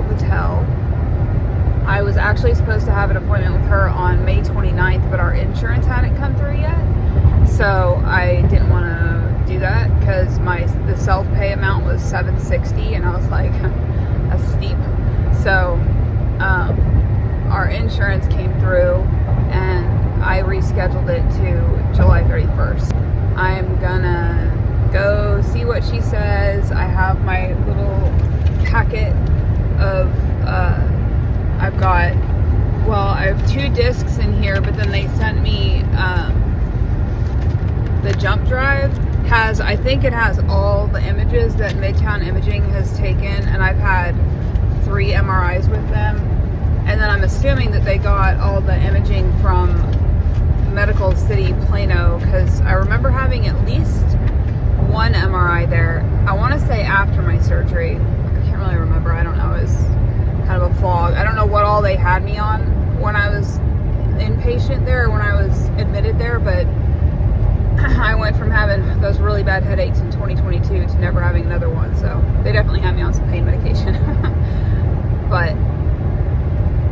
Patel. I was actually supposed to have an appointment with her on May 29th, but our insurance hadn't come through yet. So I didn't want to do that because the self-pay amount was $760, and I was like, that's steep. So our insurance came through, and I rescheduled it to July 31st. I'm gonna go see what she says. I have my little packet of I have 2 discs in here, but then they sent me the jump drive. I think it has all the images that Midtown Imaging has taken, and I've had 3 MRIs with them. And then I'm assuming that they got all the imaging from Medical City Plano, because I remember having at least 1 MRI there. I want to say after my surgery. I can't really remember. I don't know. It was kind of a fog. I don't know what all they had me on when I was inpatient there, when I was admitted there, but I went from having those really bad headaches in 2022 to never having another one. So they definitely had me on some pain medication. But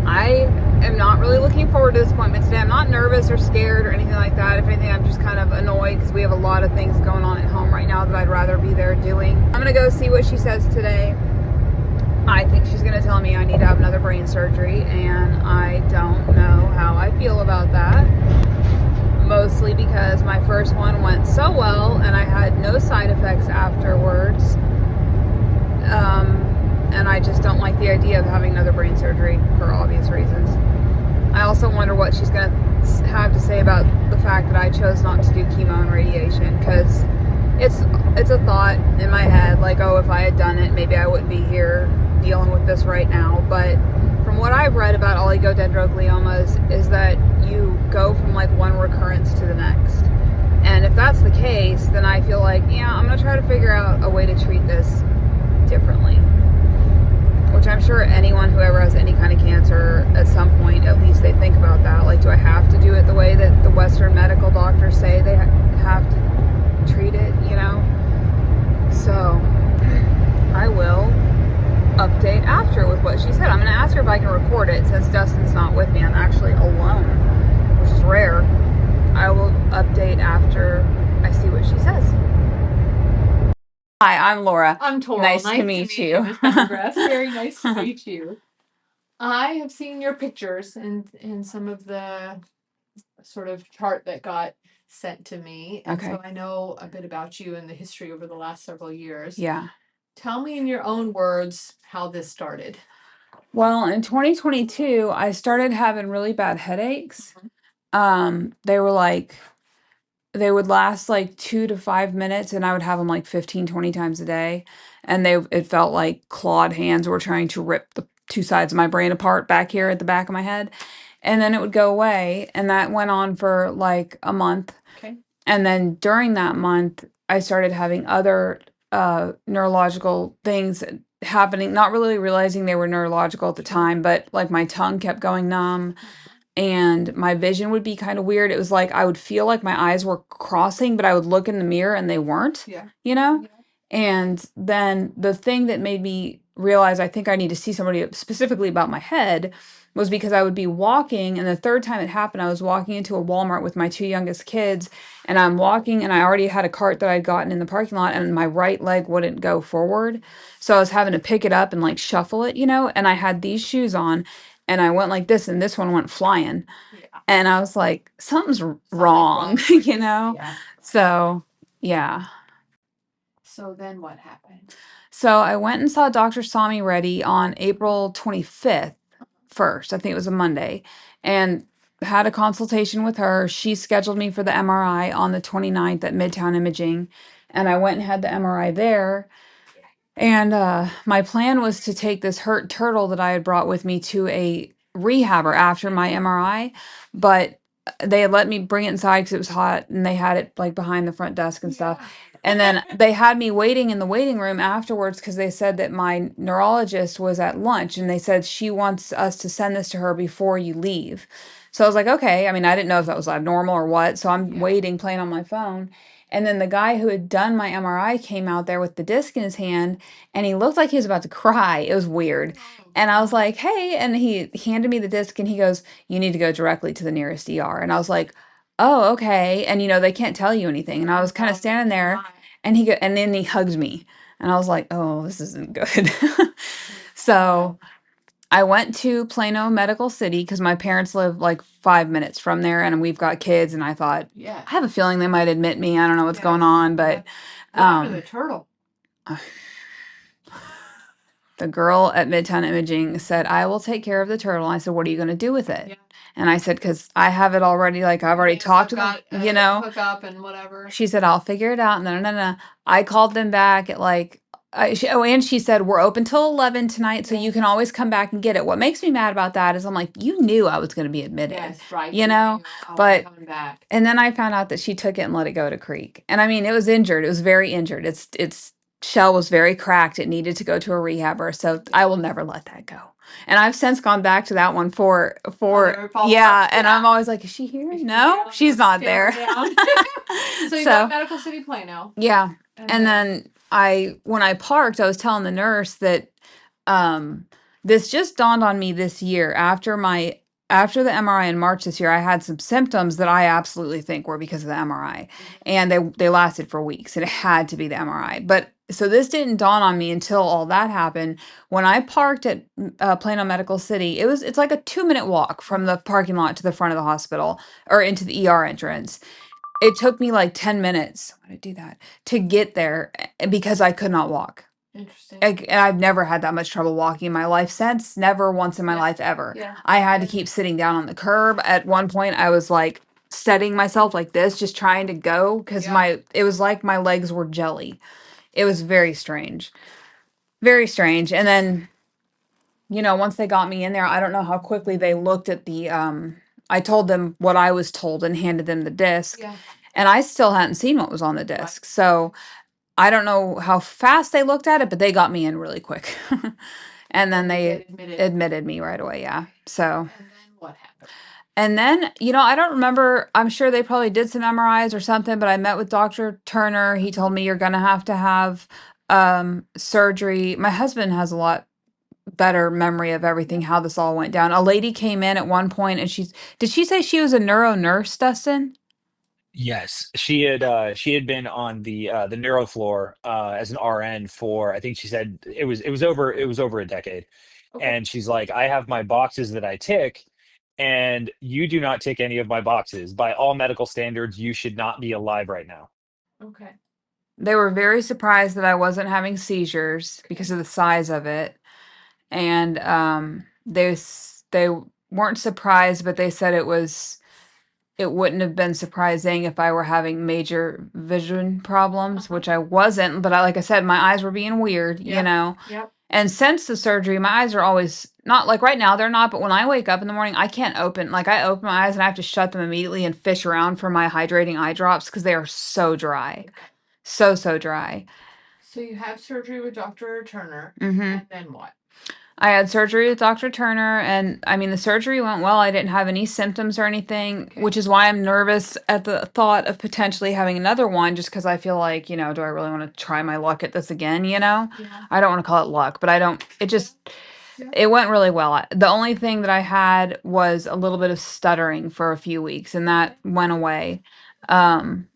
I am not really looking forward to this appointment today. I'm not nervous or scared or anything like that. If anything, I'm just kind of annoyed because we have a lot of things going on at home right now that I'd rather be there doing. I'm going to go see what she says today. I think she's going to tell me I need to have another brain surgery, and I don't know how I feel about that. Mostly because my first one went so well and I had no side effects afterwards. And I just don't like the idea of having another brain surgery for obvious reasons. I also wonder what she's going to have to say about the fact that I chose not to do chemo and radiation, because it's a thought in my head, like, oh, if I had done it, maybe I wouldn't be here dealing with this right now. But from what I've read about oligodendrogliomas is that you go from like one recurrence to the next. And if that's the case, then I feel like, yeah, I'm going to try to figure out a way to treat this differently. Which I'm sure anyone who ever has any kind of cancer, at some point, at least they think about that. Like, do I have to do it the way that the Western medical doctors say they have to treat it, you know? So, I will update after with what she said. I'm going to ask her if I can record it since Dustin's not with me. I'm actually alone, which is rare. I will update after I see what she says. Hi, I'm Laura. I'm Toral. Nice to meet you. Ms. Pendergrass. Very nice to meet you. I have seen your pictures and some of the sort of chart that got sent to me. And Okay. so I know a bit about you and the history over the last several years. Yeah. Tell me in your own words how this started. Well, in 2022, I started having really bad headaches. They would last like 2 to 5 minutes, and I would have them like 15, 20 times a day. And it felt like clawed hands were trying to rip the 2 sides of my brain apart back here at the back of my head. And then it would go away, and that went on for like a month. Okay. And then during that month, I started having other neurological things happening, not really realizing they were neurological at the time, but like my tongue kept going numb and my vision would be kind of weird. It was like I would feel like my eyes were crossing, but I would look in the mirror and they weren't, Yeah. you know? Yeah. And then the thing that made me realize I think I need to see somebody specifically about my head was because I would be walking, and the third time it happened, I was walking into a Walmart with my 2 youngest kids, and I'm walking, and I already had a cart that I'd gotten in the parking lot, and my right leg wouldn't go forward. So I was having to pick it up and like shuffle it, you know, and I had these shoes on, and I went like this, and this one went flying. Yeah. And I was like, something's wrong, wrong you know? Yeah. So, yeah. So then what happened? So I went and saw Dr. Sami Reddy on April 25th first. I think it was a Monday. And had a consultation with her. She scheduled me for the MRI on the 29th at Midtown Imaging. And I went and had the MRI there. And my plan was to take this hurt turtle that I had brought with me to a rehabber after my MRI. But they had let me bring it inside because it was hot, and they had it like behind the front desk and stuff. And then they had me waiting in the waiting room afterwards because they said that my neurologist was at lunch, and they said she wants us to send this to her before you leave. So I was like, okay. I mean, I didn't know if that was abnormal or what. So I'm waiting, playing on my phone. And then the guy who had done my MRI came out there with the disc in his hand, and he looked like he was about to cry. It was weird. And I was like, hey, and he handed me the disc and he goes, you need to go directly to the nearest ER. And I was like, oh, okay. And they can't tell you anything. And I was kind of standing there and and then he hugged me. And I was like, oh, this isn't good. So I went to Plano Medical City because my parents live like 5 minutes from there and we've got kids. And I thought, I have a feeling they might admit me. I don't know what's going on, but what happened to the turtle? The girl at Midtown Imaging said, I will take care of the turtle. I said, what are you going to do with it? Yeah. And I said, because I have it already, like I've already talked to them, hook up and whatever. She said, I'll figure it out. No. I called them back at like, and she said, we're open till 11 tonight, so you can always come back and get it. What makes me mad about that is I'm like, you knew I was going to be admitted. Yes, right. But, and then I found out that she took it and let it go to Creek. And I mean, it was injured. It was very injured. Its shell was very cracked. It needed to go to a rehabber. So I will never let that go. And I've since gone back to that one for and I'm always like, is she here? No, she's not there. So you got Medical City Plano. Yeah. And then when I parked, I was telling the nurse that this just dawned on me this year after the MRI in March this year, I had some symptoms that I absolutely think were because of the MRI. And they lasted for weeks. And it had to be the MRI. But so this didn't dawn on me until all that happened. When I parked at Plano Medical City, it's like a 2-minute walk from the parking lot to the front of the hospital or into the ER entrance. It took me like 10 minutes. Why did I do that? To get there because I could not walk. Interesting. And I've never had that much trouble walking in my life since. Never once in my life ever. Yeah. I had to keep sitting down on the curb. At one point, I was like setting myself like this, just trying to go because it was like my legs were jelly. It was very strange. Very strange. And then, once they got me in there, I don't know how quickly they looked at the I told them what I was told and handed them the disc. Yeah. And I still hadn't seen what was on the disc. Right. So I don't know how fast they looked at it, but they got me in really quick. And then they admitted me right away. Yeah. So. And then what happened? And then, I don't remember. I'm sure they probably did some MRIs or something, but I met with Dr. Turner. He told me you're going to have surgery. My husband has a lot better memory of everything, how this all went down. A lady came in at one point and did she say she was a neuro nurse, Dustin? Yes, she had been on the neuro floor as an RN for, I think she said it was over a decade. Okay. And she's like, I have my boxes that I tick, and you do not tick any of my boxes. By all medical standards, you should not be alive right now. Okay. They were very surprised that I wasn't having seizures because of the size of it. And they weren't surprised, but they said it wouldn't have been surprising if I were having major vision problems, which I wasn't. But like I said, my eyes were being weird, Yep. And since the surgery, my eyes are always not like right now, they're not. But when I wake up in the morning, I can't open. Like I open my eyes and I have to shut them immediately and fish around for my hydrating eye drops because they are so dry. So dry. So you have surgery with Dr. Turner, Mm-hmm. and then what? I had surgery with Dr. Turner, and I mean, the surgery went well. I didn't have any symptoms or anything, which is why I'm nervous at the thought of potentially having another one, just because I feel like, do I really want to try my luck at this again, Yeah. I don't want to call it luck, but it went really well. The only thing that I had was a little bit of stuttering for a few weeks, and that went away. And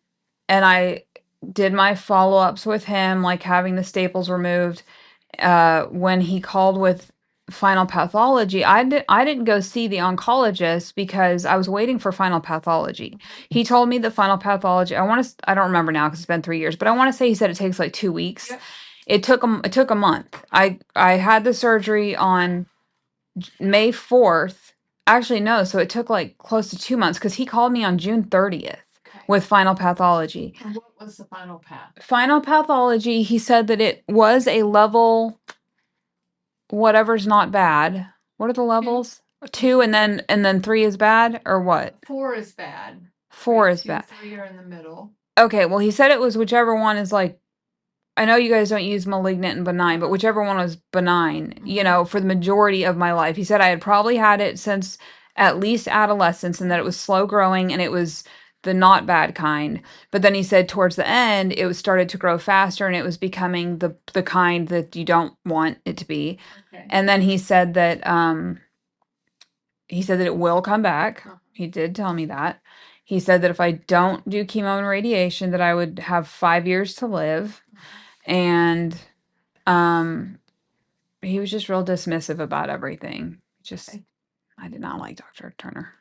I did my follow-ups with him, like having the staples removed. When he called with final pathology, I didn't go see the oncologist because I was waiting for final pathology. He told me the final pathology, I don't remember now because it's been 3 years, but I want to say he said it takes like 2 weeks. Yep. It took a month. I had the surgery on May 4th. Actually, no, so it took like close to 2 months because he called me on June 30th. Okay. With final pathology. And what was the final path? Final pathology, he said that it was a level, whatever's not bad. What are the levels? 2 and then 3 is bad, or what? 4 is bad. 4 Right, is 2, bad. 3 are in the middle. Okay, well, he said it was whichever one is like, I know you guys don't use malignant and benign, but whichever one was benign, for the majority of my life. He said I had probably had it since at least adolescence and that it was slow growing and it was the not bad kind. But then he said towards the end, it was started to grow faster and it was becoming the kind that you don't want it to be. Okay. And then he said that it will come back. He did tell me that. He said that if I don't do chemo and radiation, that I would have 5 years to live. And he was just real dismissive about everything. Just Okay. I did not like Dr. Turner.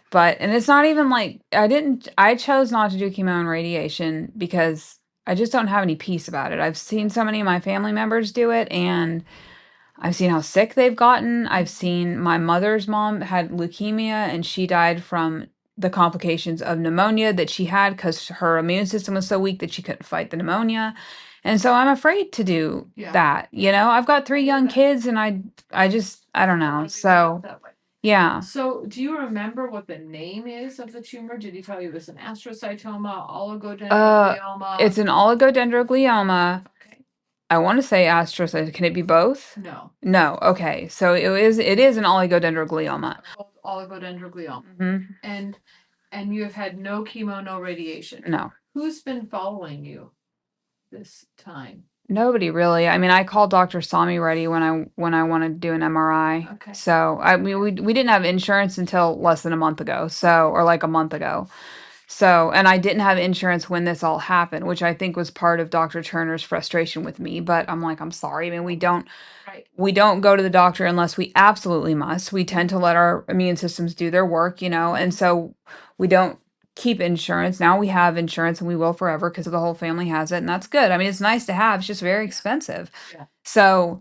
But and it's not even like I chose not to do chemo and radiation because I just don't have any peace about it. I've seen so many of my family members do it and I've seen how sick they've gotten. I've seen my mother's mom had leukemia and she died from the complications of pneumonia that she had because her immune system was so weak that she couldn't fight the pneumonia. And so I'm afraid to do that. You know, I've got 3 young kids and I just I don't know. So yeah. So, do you remember what the name is of the tumor? Did he tell you it was an astrocytoma, oligodendroglioma? It's an oligodendroglioma. Okay. I want to say astrocytoma. Can it be both? No. No. Okay. So it is an oligodendroglioma. Oligodendroglioma. Mm-hmm. And you have had no chemo, no radiation. No. Who's been following you this time? Nobody really. I mean, I called Dr. Sami Reddy when I wanted to do an MRI. Okay. So I mean, we didn't have insurance until less than a month ago. So or like a month ago. So and I didn't have insurance when this all happened, which I think was part of Dr. Turner's frustration with me. But I'm like, I'm sorry. I mean, Right. we don't go to the doctor unless we absolutely must. We tend to let our immune systems do their work, you know, and so we don't keep insurance. Now we have insurance and we will forever because the whole family has it, and that's good. I mean, it's nice to have, it's just very expensive. Yeah. So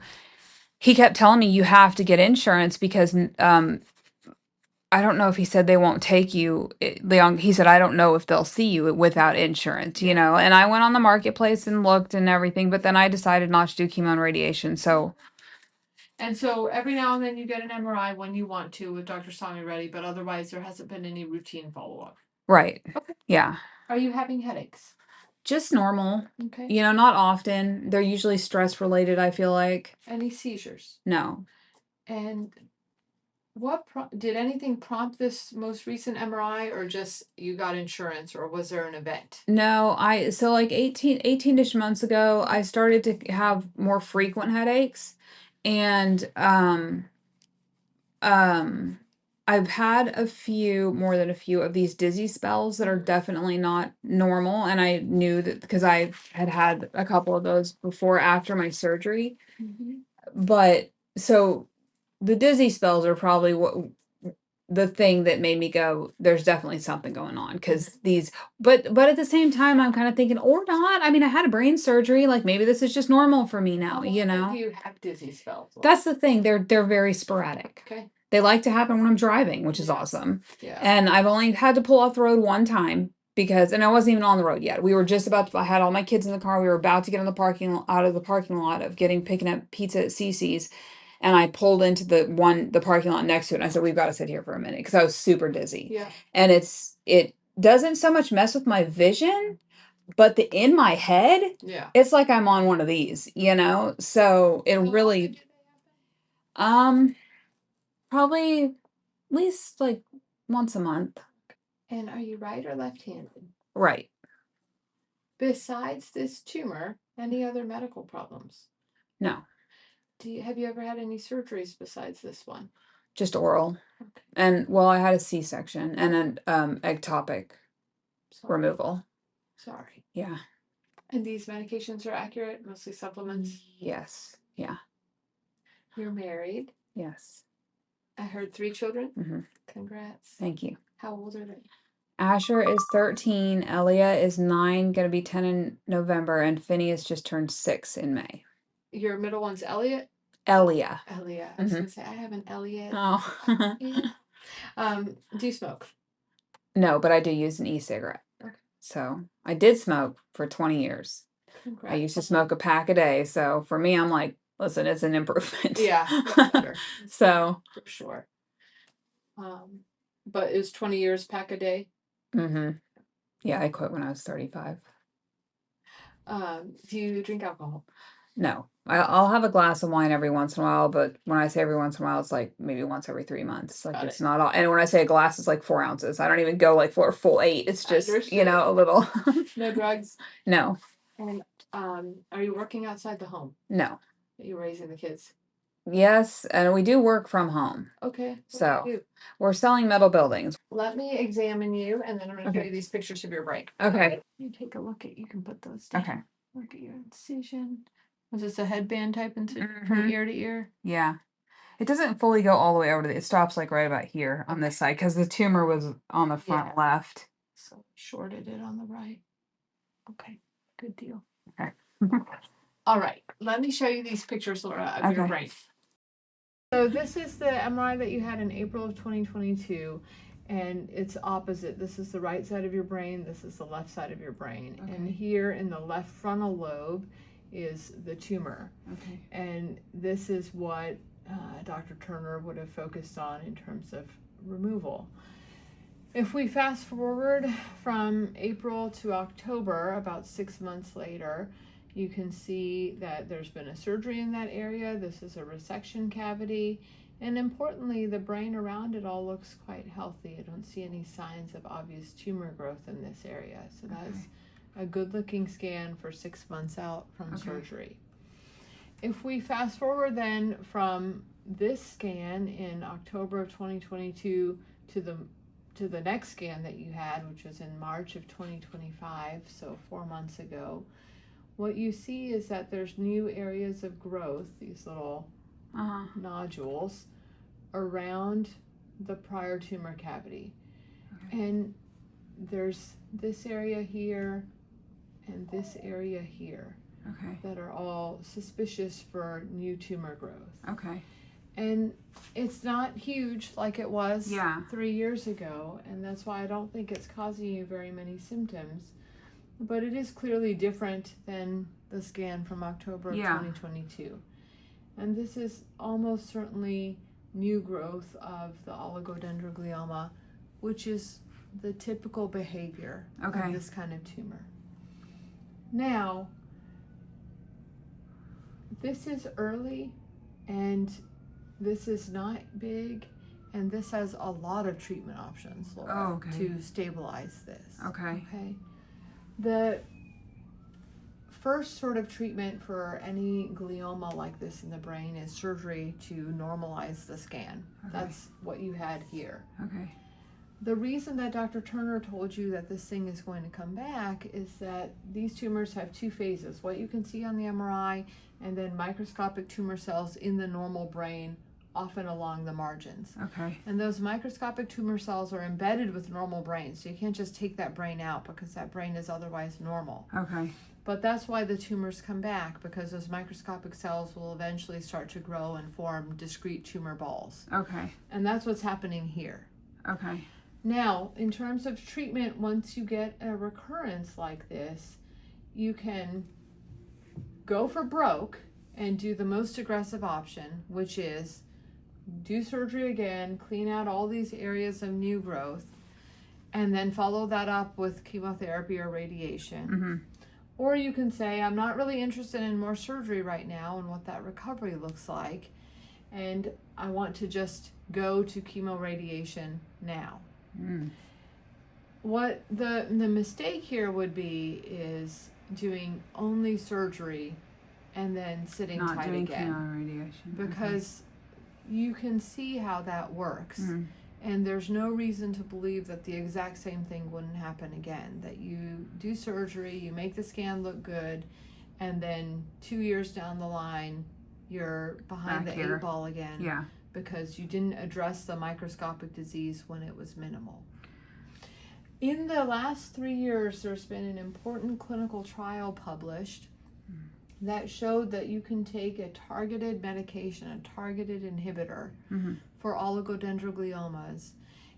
he kept telling me you have to get insurance because I don't know if he said they won't take you. Leon, he said, I don't know if they'll see you without insurance, you know. And I went on the marketplace and looked and everything, but then I decided not to do chemo and radiation. So And so every now and then you get an MRI when you want to with Dr. Sami Reddy, but otherwise there hasn't been any routine follow-up. right. Okay. Yeah. Are you having headaches? Just normal. Okay. You know, not often. They're usually stress related, I feel like. Any seizures? No. And did anything prompt this most recent MRI, or just you got insurance, or was there an event? No, so like 18-ish months ago, I started to have more frequent headaches and I've had a few, more than a few of these dizzy spells that are definitely not normal. And I knew that because I had a couple of those before, after my surgery. Mm-hmm. But so the dizzy spells are probably the thing that made me go, there's definitely something going on because but at the same time, I'm kind of thinking, or not. I mean, I had a brain surgery. Like maybe this is just normal for me now, you know? Do you have dizzy spells? That's the thing. They're very sporadic. Okay. They like to happen when I'm driving, which is awesome. Yeah. And I've only had to pull off the road one time and I wasn't even on the road yet. We were just I had all my kids in the car. We were about to get out of the parking lot of picking up pizza at Cece's. And I pulled into the parking lot next to it. And I said, we've got to sit here for a minute because I was super dizzy. Yeah. And it doesn't so much mess with my vision, but in my head, it's like I'm on one of these, you know? So it really, probably at least like once a month. And are you right or left-handed? Right. Besides this tumor, any other medical problems? No. Have you ever had any surgeries besides this one? Just oral. Okay. And well, I had a C-section and an ectopic removal. Sorry. Yeah. And these medications are accurate, mostly supplements? Yes. Yeah. You're married? Yes. I heard 3 children? Mm-hmm. Congrats. Thank you. How old are they? Asher is 13, Elia is 9, gonna be 10 in November, and Phineas just turned 6 in May. Your middle one's Elliot? Elia. Elia. I was gonna say, I have an Elliot. Oh. Do you smoke? No, but I do use an e-cigarette. Okay. So I did smoke for 20 years. Congrats. I used to smoke a pack a day. So for me, I'm like, listen, it's an improvement. Yeah. That's better. So. For sure. But it was 20 years pack a day? Mm-hmm. Yeah, I quit when I was 35. Do you drink alcohol? No. I'll have a glass of wine every once in a while, but when I say every once in a while, it's like maybe once every 3 months. Like Got it's it. not all. And when I say a glass, it's like 4 ounces. I don't even go like for a full 8. It's just Understood. a little. No drugs. No, And are you working outside the home? no. Are you raising the kids? Yes, and we do work from home. Okay. So we're selling metal buildings. Let me examine you, and then I'm going to show Okay. you these pictures of your brain. Okay. You take a look at. You can put those down. Okay. Look at your incision. Was this a headband type incision Mhm. from ear to ear? Yeah. It doesn't fully go all the way over to it stops like right about here on this side because the tumor was on the front left. So shorted it on the right. Okay. Good deal. Okay. All right. Let me show you these pictures, Laura, of your Okay. brain. So this is the MRI that you had in April of 2022, and it's opposite. This is the right side of your brain. This is the left side of your brain. Okay. And here in the left frontal lobe is the tumor. Okay. And this is what Dr. Turner would have focused on in terms of removal. If we fast forward from April to October, about 6 months later, you can see that there's been a surgery in that area. This is a resection cavity. And importantly, the brain around it all looks quite healthy. I don't see any signs of obvious tumor growth in this area. So that's a good looking scan for 6 months out from surgery. If we fast forward then from this scan in October of 2022 to the next scan that you had, which was in March of 2025, so 4 months ago, what you see is that there's new areas of growth, these little nodules, around the prior tumor cavity. Okay. And there's this area here and this area here that are all suspicious for new tumor growth. Okay. And it's not huge like it was 3 years ago, and that's why I don't think it's causing you very many symptoms. But it is clearly different than the scan from October of 2022. And this is almost certainly new growth of the oligodendroglioma, which is the typical behavior of this kind of tumor. Now, this is early, and this is not big, and this has a lot of treatment options, Laura, to stabilize this. Okay. The first sort of treatment for any glioma like this in the brain is surgery to normalize the scan. That's what you had here. The reason that Dr. Turner told you that this thing is going to come back is that these tumors have 2 phases, what you can see on the MRI, and then microscopic tumor cells in the normal brain, often along the margins. And those microscopic tumor cells are embedded with normal brain, so you can't just take that brain out because that brain is otherwise normal. But that's why the tumors come back, because those microscopic cells will eventually start to grow and form discrete tumor balls. And that's what's happening here. Now, in terms of treatment, once you get a recurrence like this, you can go for broke and do the most aggressive option, which is do surgery again, clean out all these areas of new growth, and then follow that up with chemotherapy or radiation. Or you can say, I'm not really interested in more surgery right now and what that recovery looks like, and I want to just go to chemoradiation now. What the mistake here would be is doing only surgery and then sitting Not tight doing again. chemoradiation. Because you can see how that works. And there's no reason to believe that the exact same thing wouldn't happen again. That you do surgery, you make the scan look good, and then 2 years down the line, you're behind the 8 ball again. Because you didn't address the microscopic disease when it was minimal. In the last 3 years, there's been an important clinical trial published that showed that you can take a targeted medication, a targeted inhibitor for oligodendrogliomas.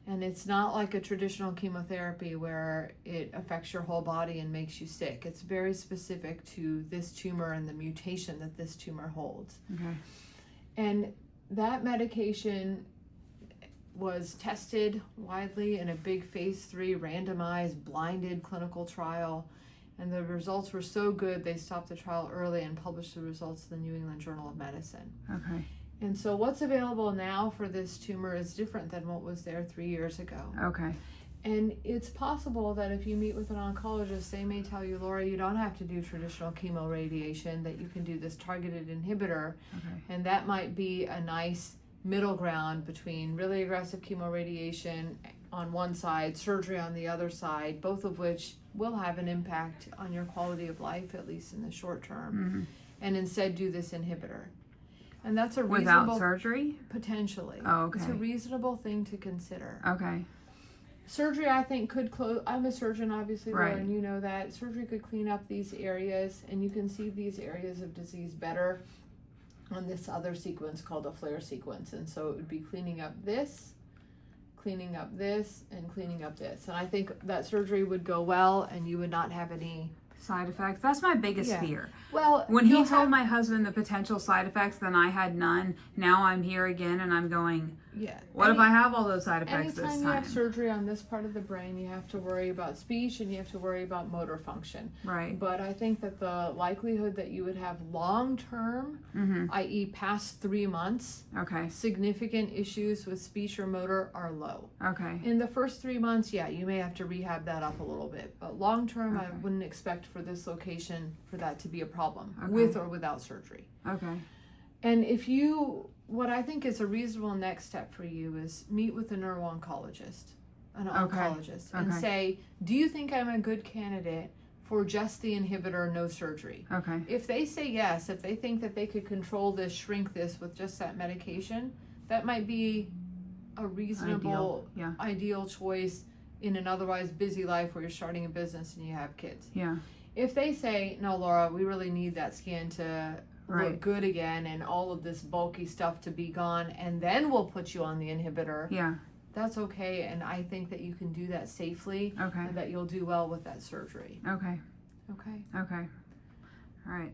And it's not like a traditional chemotherapy where it affects your whole body and makes you sick. It's very specific to this tumor and the mutation that this tumor holds. And that medication was tested widely in a big phase 3 randomized blinded clinical trial, And the results were so good, they stopped the trial early and published the results in the New England Journal of Medicine. Okay. And so what's available now for this tumor is different than what was there 3 years ago. Okay. And it's possible that if you meet with an oncologist, they may tell you, Laura, you don't have to do traditional chemoradiation, that you can do this targeted inhibitor. Okay. And that might be a nice middle ground between really aggressive chemoradiation on one side, surgery on the other side, both of which will have an impact on your quality of life, at least in the short term, and instead do this inhibitor. And that's a reasonable... Without surgery? Potentially. Oh, okay. It's a reasonable thing to consider. Okay. Surgery, I think, could close... I'm a surgeon, obviously, Laura, Right. and you know that. Surgery could clean up these areas, and you can see these areas of disease better on this other sequence called a flare sequence. And so it would be cleaning up this, cleaning up this, and cleaning up this. And I think that surgery would go well, and you would not have any... Side effects. That's my biggest Yeah. fear. Well, When he you'll told have- my husband the potential side effects, then I had none. Now I'm here again and I'm going, Yeah. what if I have all those side effects Anytime this you have time? surgery on this part of the brain, you have to worry about speech and you have to worry about motor function. Right. But I think that the likelihood that you would have long-term, i.e. past 3 months, Okay. significant issues with speech or motor are low. Okay. In the first 3 months, yeah, you may have to rehab that up a little bit. But long-term, I wouldn't expect for this location for that to be a problem, with or without surgery. Okay. And if you, what I think is a reasonable next step for you is meet with a neuro-oncologist, an oncologist, and Okay. say, do you think I'm a good candidate for just the inhibitor, no surgery? Okay. If they say yes, if they think that they could control this, shrink this with just that medication, that might be a reasonable, ideal choice in an otherwise busy life where you're starting a business and you have kids. Yeah. If they say, no, Laura, we really need that scan to look good again and all of this bulky stuff to be gone, and then we'll put you on the inhibitor, Yeah. that's okay. And I think that you can do that safely Okay. and that you'll do well with that surgery. Okay. Okay. Okay. All right.